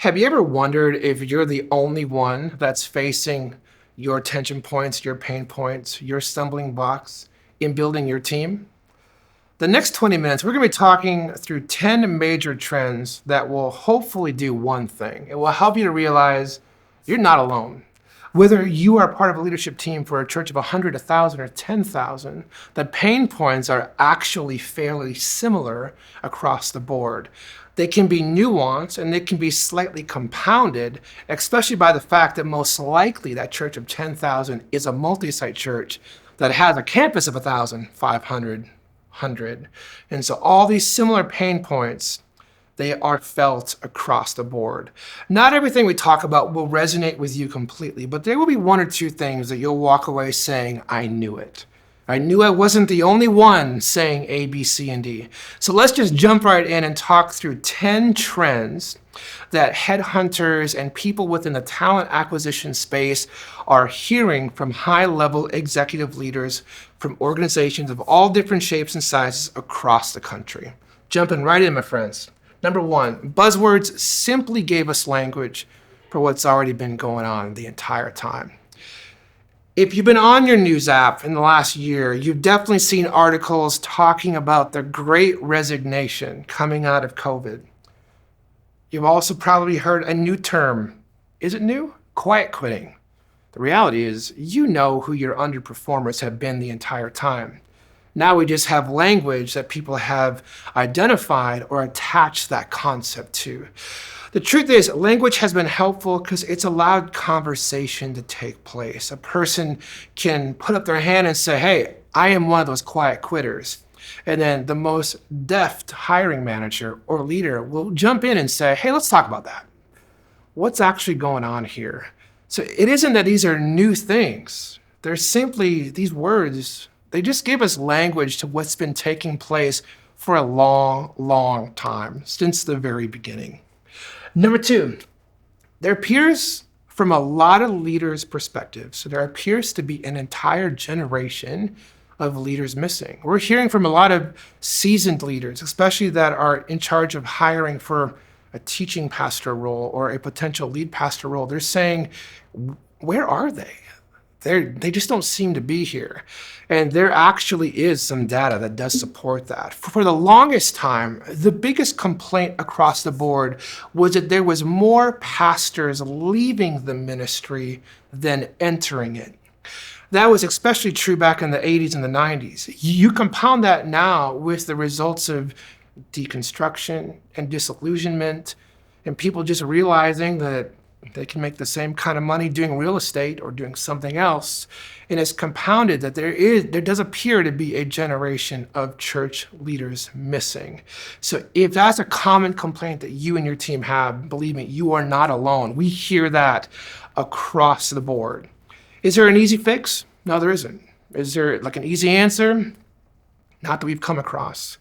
Have you ever wondered if you're the only one that's facing your tension points, your pain points, your stumbling blocks in building your team? The next 20 minutes, we're going to be talking through 10 major trends that will hopefully do one thing. It will help you to realize you're not alone. Whether you are part of a leadership team for a church of 100, 1,000, or 10,000, the pain points are actually fairly similar across the board. They can be nuanced and they can be slightly compounded, especially by the fact that most likely that church of 10,000 is a multi-site church that has a campus of 1,000, 500, 100. And so all these similar pain points, they are felt across the board. Not everything we talk about will resonate with you completely, but there will be one or two things that you'll walk away saying, I knew it. I knew I wasn't the only one saying A, B, C, and D. So let's just jump right in and talk through 10 trends that headhunters and people within the talent acquisition space are hearing from high-level executive leaders from organizations of all different shapes and sizes across the country. Jumping right in, my friends. Number one, buzzwords simply gave us language for what's already been going on the entire time. If you've been on your news app in the last year, you've definitely seen articles talking about the great resignation coming out of COVID. You've also probably heard a new term. Is it new? Quiet quitting. The reality is, you know who your underperformers have been the entire time. Now we just have language that people have identified or attached that concept to. The truth is, language has been helpful because it's allowed conversation to take place. A person can put up their hand and say, hey, I am one of those quiet quitters. And then the most deft hiring manager or leader will jump in and say, hey, let's talk about that. What's actually going on here? So it isn't that these are new things. They're simply these words. They just give us language to what's been taking place for a long, long time, since the very beginning. Number two, there appears from a lot of leaders' perspectives, so there appears to be an entire generation of leaders missing. We're hearing from a lot of seasoned leaders, especially that are in charge of hiring for a teaching pastor role or a potential lead pastor role. They're saying, where are they? They just don't seem to be here. And there actually is some data that does support that. For the longest time, the biggest complaint across the board was that there was more pastors leaving the ministry than entering it. That was especially true back in the 80s and the 90s. You compound that now with the results of deconstruction and disillusionment and people just realizing that they can make the same kind of money doing real estate or doing something else. And it's compounded that there does appear to be a generation of church leaders missing. So if that's a common complaint that you and your team have, believe me, you are not alone. We hear that across the board. Is there an easy fix? No, there isn't. Is there like an easy answer? Not that we've come across.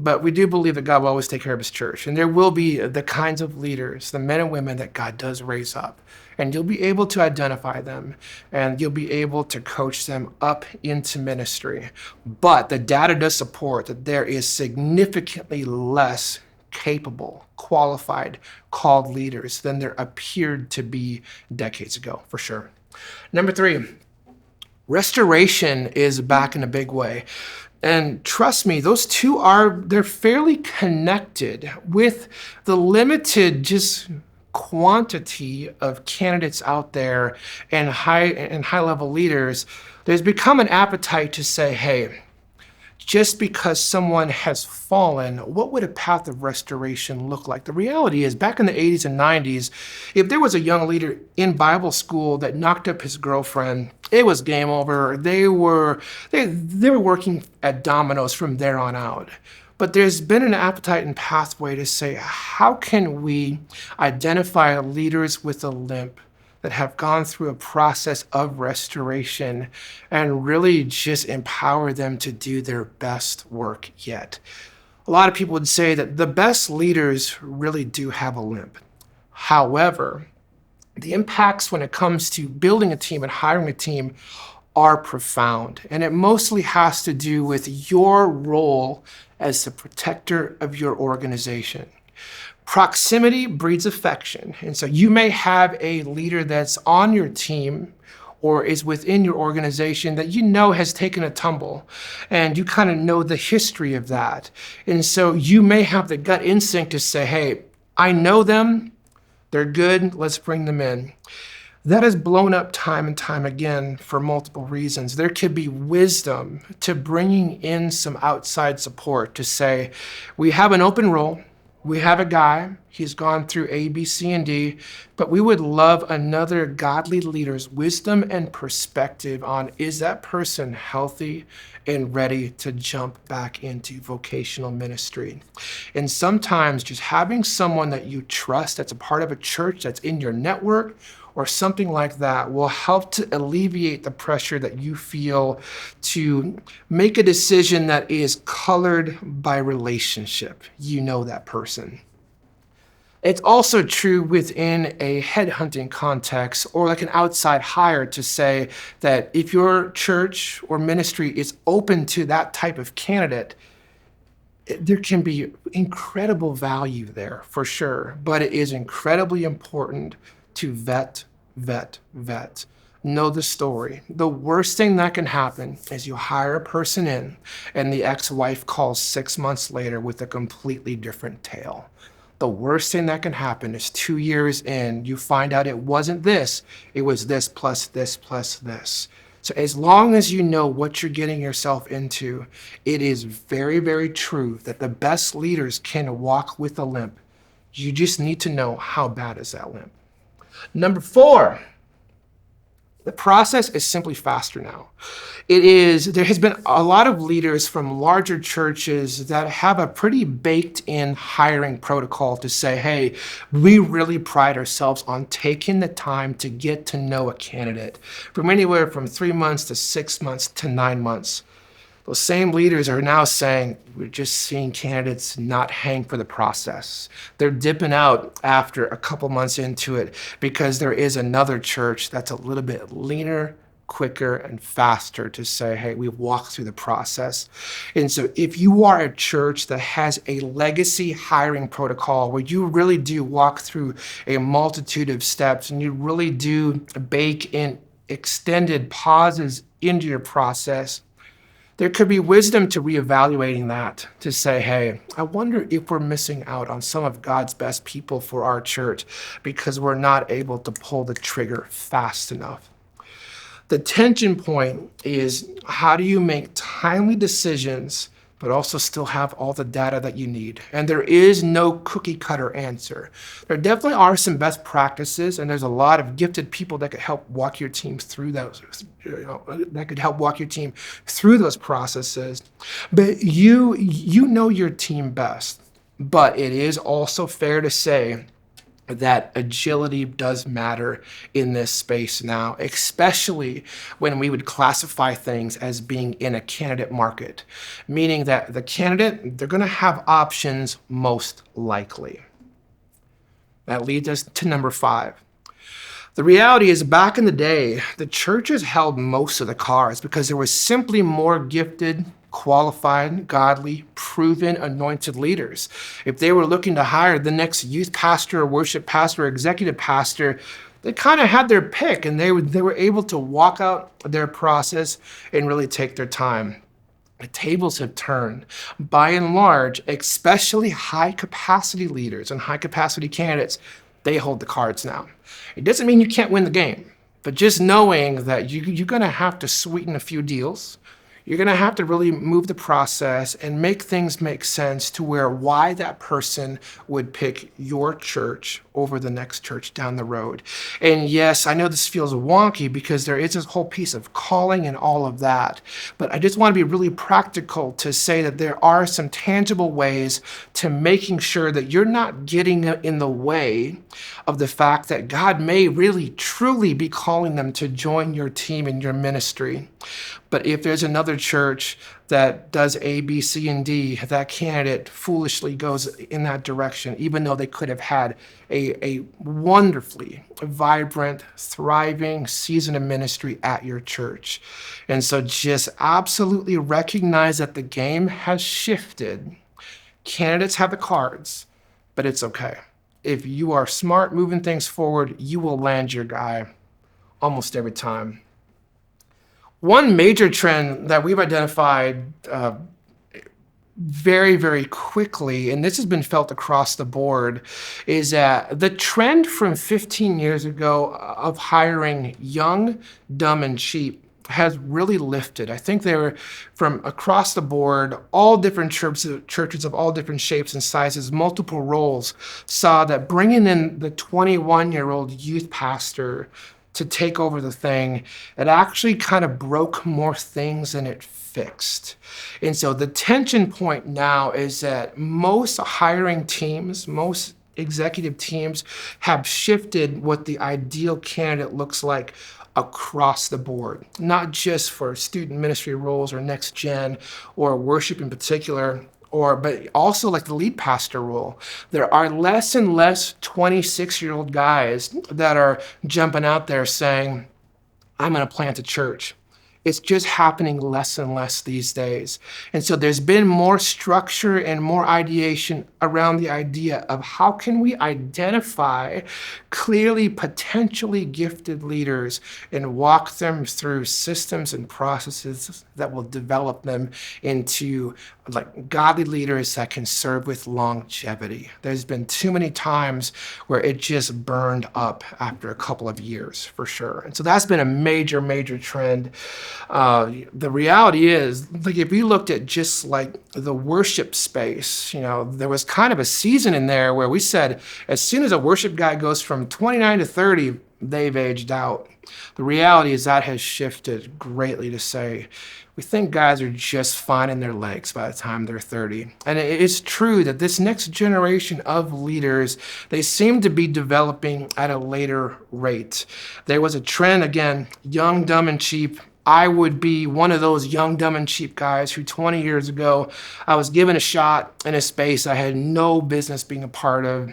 But we do believe that God will always take care of his church. And there will be the kinds of leaders, the men and women that God does raise up. And you'll be able to identify them and you'll be able to coach them up into ministry. But the data does support that there is significantly less capable, qualified, called leaders than there appeared to be decades ago, for sure. Number three, restoration is back in a big way. And trust me, those two they're fairly connected with the limited just quantity of candidates out there and high level leaders. There's become an appetite to say, hey, just because someone has fallen, what would a path of restoration look like? The reality is, back in the 80s and 90s, if there was a young leader in Bible school that knocked up his girlfriend, it was game over. They were working at dominoes from there on out. But there's been an appetite and pathway to say, how can we identify leaders with a limp that have gone through a process of restoration and really just empower them to do their best work yet? A lot of people would say that the best leaders really do have a limp. However, the impacts when it comes to building a team and hiring a team are profound. And it mostly has to do with your role as the protector of your organization. Proximity breeds affection. And so you may have a leader that's on your team or is within your organization that you know has taken a tumble, and you kind of know the history of that. And so you may have the gut instinct to say, hey, I know them, they're good, let's bring them in. That has blown up time and time again for multiple reasons. There could be wisdom to bringing in some outside support to say, we have an open role, we have a guy, he's gone through A, B, C, and D, but we would love another godly leader's wisdom and perspective on, is that person healthy and ready to jump back into vocational ministry? And sometimes just having someone that you trust that's a part of a church that's in your network or something like that will help to alleviate the pressure that you feel to make a decision that is colored by relationship. You know that person. It's also true within a headhunting context or like an outside hire to say that if your church or ministry is open to that type of candidate, there can be incredible value there for sure, but it is incredibly important to vet. Know the story. The worst thing that can happen is you hire a person in and the ex-wife calls 6 months later with a completely different tale. The worst thing that can happen is 2 years in, you find out it wasn't this, it was this plus this plus this. So as long as you know what you're getting yourself into, it is very, very true that the best leaders can walk with a limp. You just need to know how bad is that limp. Number 4, the process is simply faster now. There has been a lot of leaders from larger churches that have a pretty baked in hiring protocol to say, hey, we really pride ourselves on taking the time to get to know a candidate from anywhere from 3 months to 6 months to 9 months. Those same leaders are now saying, we're just seeing candidates not hang for the process. They're dipping out after a couple months into it because there is another church that's a little bit leaner, quicker, and faster to say, hey, we've walked through the process. And so if you are a church that has a legacy hiring protocol where you really do walk through a multitude of steps and you really do bake in extended pauses into your process, there could be wisdom to reevaluating that, to say, hey, I wonder if we're missing out on some of God's best people for our church because we're not able to pull the trigger fast enough. The tension point is, how do you make timely decisions but also still have all the data that you need? And there is no cookie cutter answer. There definitely are some best practices, and there's a lot of gifted people that could help walk your team through those, processes. But you know your team best. But it is also fair to say that agility does matter in this space now, especially when we would classify things as being in a candidate market, meaning that the candidate, they're going to have options most likely. That leads us to number 5. The reality is, back in the day, the churches held most of the cards because there was simply more gifted, qualified, godly, proven, anointed leaders. If they were looking to hire the next youth pastor or worship pastor or executive pastor, they kind of had their pick, and they were able to walk out their process and really take their time. The tables have turned. By and large, especially high-capacity leaders and high-capacity candidates, they hold the cards now. It doesn't mean you can't win the game, but just knowing that you're going to have to sweeten a few deals. You're going to have to really move the process and make things make sense to why that person would pick your church over the next church down the road. And yes, I know this feels wonky because there is this whole piece of calling and all of that, but I just want to be really practical to say that there are some tangible ways to making sure that you're not getting in the way of the fact that God may really truly be calling them to join your team in your ministry. But if there's another church that does A, B, C, and D, that candidate foolishly goes in that direction, even though they could have had a wonderfully vibrant, thriving season of ministry at your church. And so just absolutely recognize that the game has shifted. Candidates have the cards, but it's okay. If you are smart moving things forward, you will land your guy almost every time. One major trend that we've identified very, very quickly, and this has been felt across the board, is that the trend from 15 years ago of hiring young, dumb, and cheap has really lifted. I think they were from across the board, all different churches of all different shapes and sizes, multiple roles, saw that bringing in the 21-year-old youth pastor to take over the thing, it actually kind of broke more things than it fixed. And so the tension point now is that most hiring teams, most executive teams have shifted what the ideal candidate looks like across the board, not just for student ministry roles or next gen or worship in particular, but also like the lead pastor role. There are less and less 26-year-old guys that are jumping out there saying, I'm going to plant a church. It's just happening less and less these days. And so there's been more structure and more ideation around the idea of how can we identify clearly potentially gifted leaders and walk them through systems and processes that will develop them into like godly leaders that can serve with longevity. There's been too many times where it just burned up after a couple of years, for sure. And so that's been a major, major trend. The reality is, like if you looked at just like the worship space, there was kind of a season in there where we said, as soon as a worship guy goes from 29 to 30, they've aged out. The reality is that has shifted greatly to say, we think guys are just finding their legs by the time they're 30. And it's true that this next generation of leaders, they seem to be developing at a later rate. There was a trend, again, young, dumb, and cheap. I would be one of those young, dumb, and cheap guys who 20 years ago, I was given a shot in a space I had no business being a part of.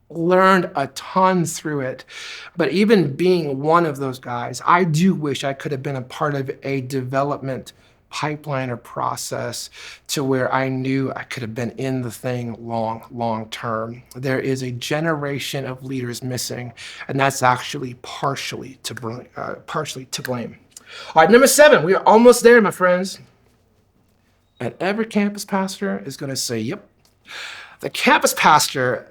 Learned a ton through it. But even being one of those guys, I do wish I could have been a part of a development pipeline or process to where I knew I could have been in the thing long term. There is a generation of leaders missing, and that's actually partially to blame. All right, number 7, we are almost there, my friends. And every campus pastor is going to say, yep. The campus pastor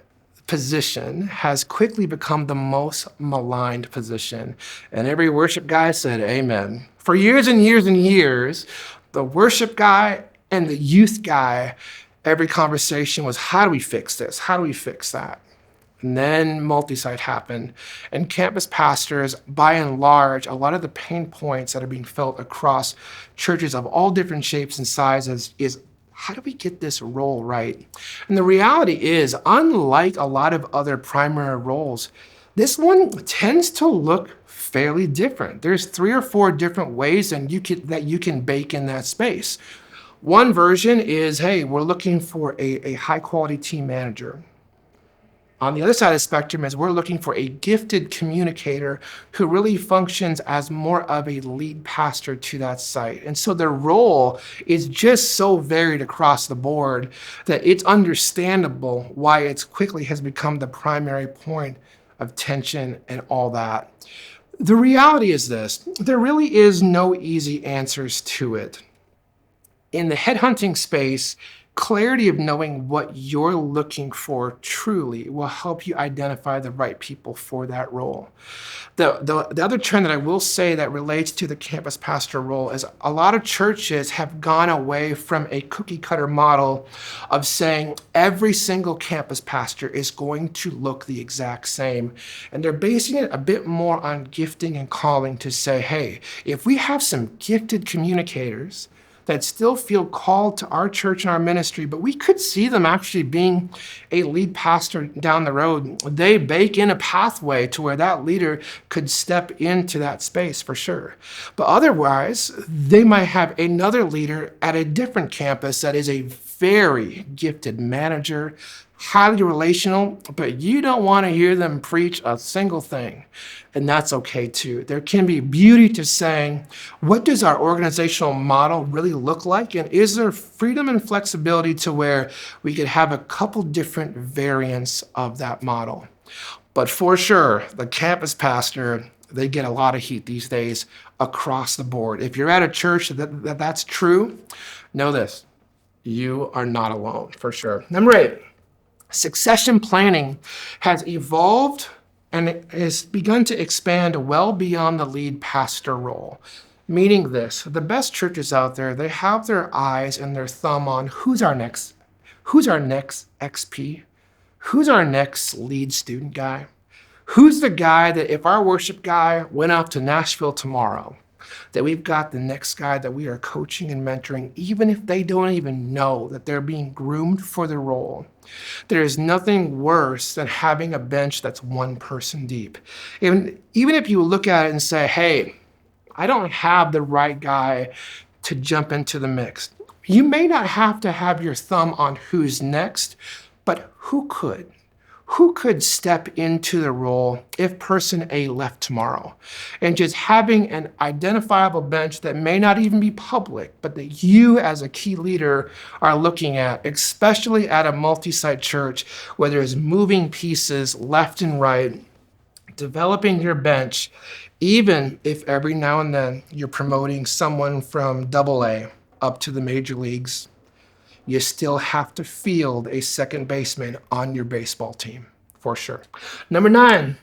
position has quickly become the most maligned position. And every worship guy said, amen. For years and years and years, the worship guy and the youth guy, every conversation was, how do we fix this? How do we fix that? And then multisite happened. And campus pastors, by and large, a lot of the pain points that are being felt across churches of all different shapes and sizes is, how do we get this role right? And the reality is, unlike a lot of other primary roles, this one tends to look fairly different. There's 3 or 4 different ways that you can bake in that space. One version is, hey, we're looking for a high-quality team manager. On the other side of the spectrum is we're looking for a gifted communicator who really functions as more of a lead pastor to that site. And so their role is just so varied across the board that it's understandable why it quickly has become the primary point of tension and all that. The reality is this: there really is no easy answers to it. In the headhunting space, clarity of knowing what you're looking for truly will help you identify the right people for that role. The other trend that I will say that relates to the campus pastor role is a lot of churches have gone away from a cookie cutter model of saying every single campus pastor is going to look the exact same. And they're basing it a bit more on gifting and calling to say, hey, if we have some gifted communicators that still feel called to our church and our ministry, but we could see them actually being a lead pastor down the road. They bake in a pathway to where that leader could step into that space for sure. But otherwise, they might have another leader at a different campus that is a very gifted manager, highly relational, but you don't want to hear them preach a single thing. And that's okay too. There can be beauty to saying, what does our organizational model really look like? And is there freedom and flexibility to where we could have a couple different variants of that model? But for sure, the campus pastor, they get a lot of heat these days across the board. If you're at a church that's true, know this, you are not alone, for sure. Number 8, succession planning has evolved and it has begun to expand well beyond the lead pastor role. Meaning this, the best churches out there, they have their eyes and their thumb on who's our next XP, who's our next lead student guy, who's the guy that if our worship guy went out to Nashville tomorrow, that we've got the next guy that we are coaching and mentoring, even if they don't even know that they're being groomed for the role. There is nothing worse than having a bench that's one person deep. Even if you look at it and say, hey, I don't have the right guy to jump into the mix. You may not have to have your thumb on who's next, but who could? Who could step into the role if person A left tomorrow? And just having an identifiable bench that may not even be public, but that you as a key leader are looking at, especially at a multi-site church where there's moving pieces left and right, developing your bench, even if every now and then you're promoting someone from AA up to the major leagues, you still have to field a second baseman on your baseball team, for sure. Number 9,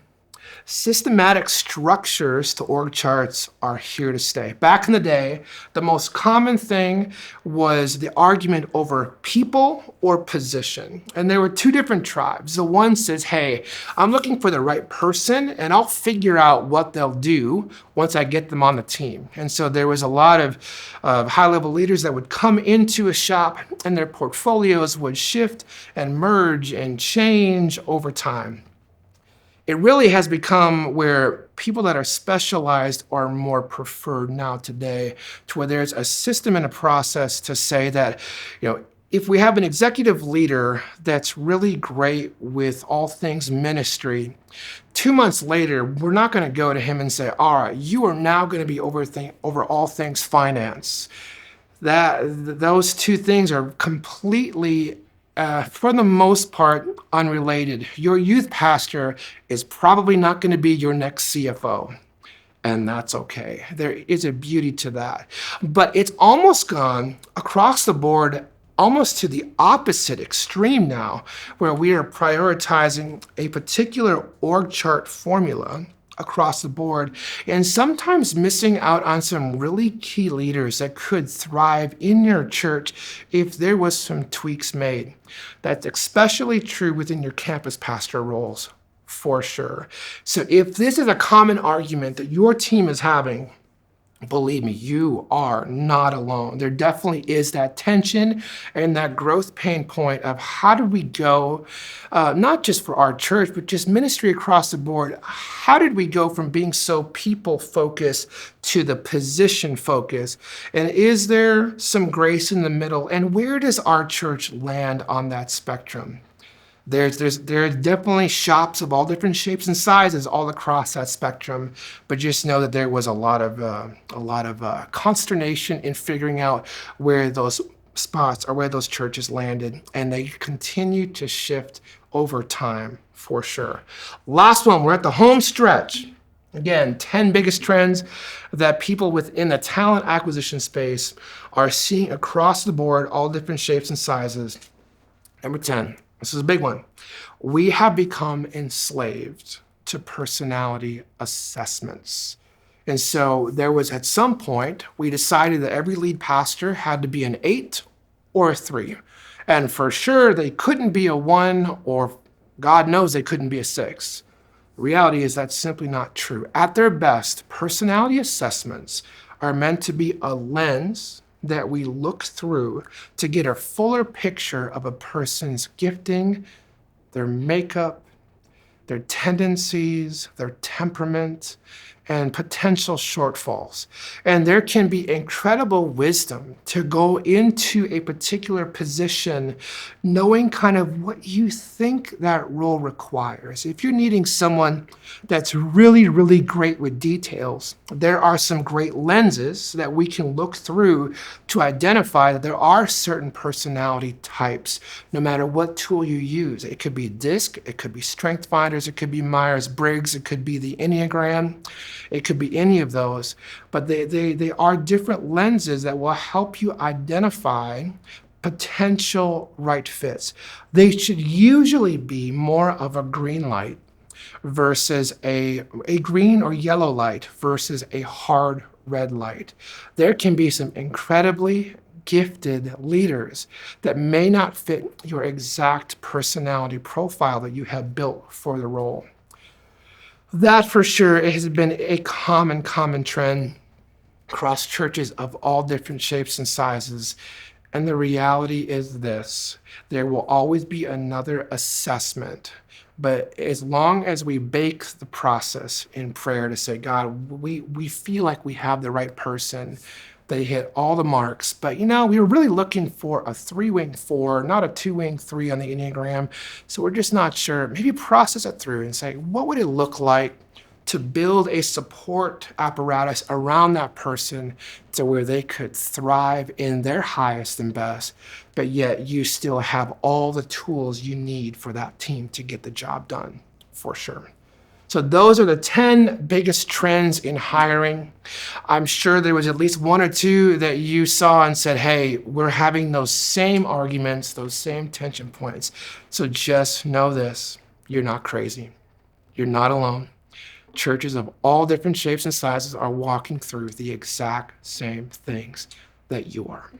systematic structures to org charts are here to stay. Back in the day, the most common thing was the argument over people or position. And there were 2 different tribes. The one says, hey, I'm looking for the right person and I'll figure out what they'll do once I get them on the team. And so there was a lot of high-level leaders that would come into a shop and their portfolios would shift and merge and change over time. It really has become where people that are specialized are more preferred now today, to where there's a system and a process to say that, if we have an executive leader that's really great with all things ministry, 2 months later, we're not going to go to him and say, all right, you are now going to be over all things finance. Those 2 things are completely for the most part, unrelated. Your youth pastor is probably not going to be your next CFO, and that's okay. There is a beauty to that. But it's almost gone across the board, almost to the opposite extreme now, where we are prioritizing a particular org chart formula across the board, and sometimes missing out on some really key leaders that could thrive in your church if there was some tweaks made. That's especially true within your campus pastor roles, for sure. So if this is a common argument that your team is having, believe me, you are not alone. There definitely is that tension and that growth pain point of how do we go, not just for our church, but just ministry across the board. How did we go from being so people focused to the position focus? And is there some grace in the middle? And where does our church land on that spectrum? There are definitely shops of all different shapes and sizes all across that spectrum, but just know that there was a lot of consternation in figuring out where those spots or where those churches landed, and they continue to shift over time, for sure. Last one, we're at the home stretch. Again, 10 biggest trends that people within the talent acquisition space are seeing across the board, all different shapes and sizes. Number 10. This is a big one. We have become enslaved to personality assessments. And so there was, at some point, we decided that every lead pastor had to be an 8 or a 3. And for sure, they couldn't be a 1, or God knows they couldn't be a 6. The reality is that's simply not true. At their best, personality assessments are meant to be a lens that we look through to get a fuller picture of a person's gifting, their makeup, their tendencies, their temperament, and potential shortfalls. And there can be incredible wisdom to go into a particular position knowing kind of what you think that role requires. If you're needing someone that's really, really great with details, there are some great lenses that we can look through to identify that there are certain personality types, no matter what tool you use. It could be DISC, it could be Strength Finders, it could be Myers-Briggs, it could be the Enneagram. It could be any of those, but they are different lenses that will help you identify potential right fits. They should usually be more of a green light versus a green or yellow light versus a hard red light. There can be some incredibly gifted leaders that may not fit your exact personality profile that you have built for the role. That for sure has been a common trend across churches of all different shapes and sizes. And the reality is this: there will always be another assessment. But as long as we bake the process in prayer to say, God, we feel like we have the right person, they hit all the marks, but we were really looking for a 3-wing 4, not a 2-wing 3 on the Enneagram. So we're just not sure. Maybe process it through and say, what would it look like to build a support apparatus around that person to where they could thrive in their highest and best, but yet you still have all the tools you need for that team to get the job done, for sure. So those are the 10 biggest trends in hiring. I'm sure there was at least 1 or 2 that you saw and said, hey, we're having those same arguments, those same tension points. So just know this: you're not crazy. You're not alone. Churches of all different shapes and sizes are walking through the exact same things that you are.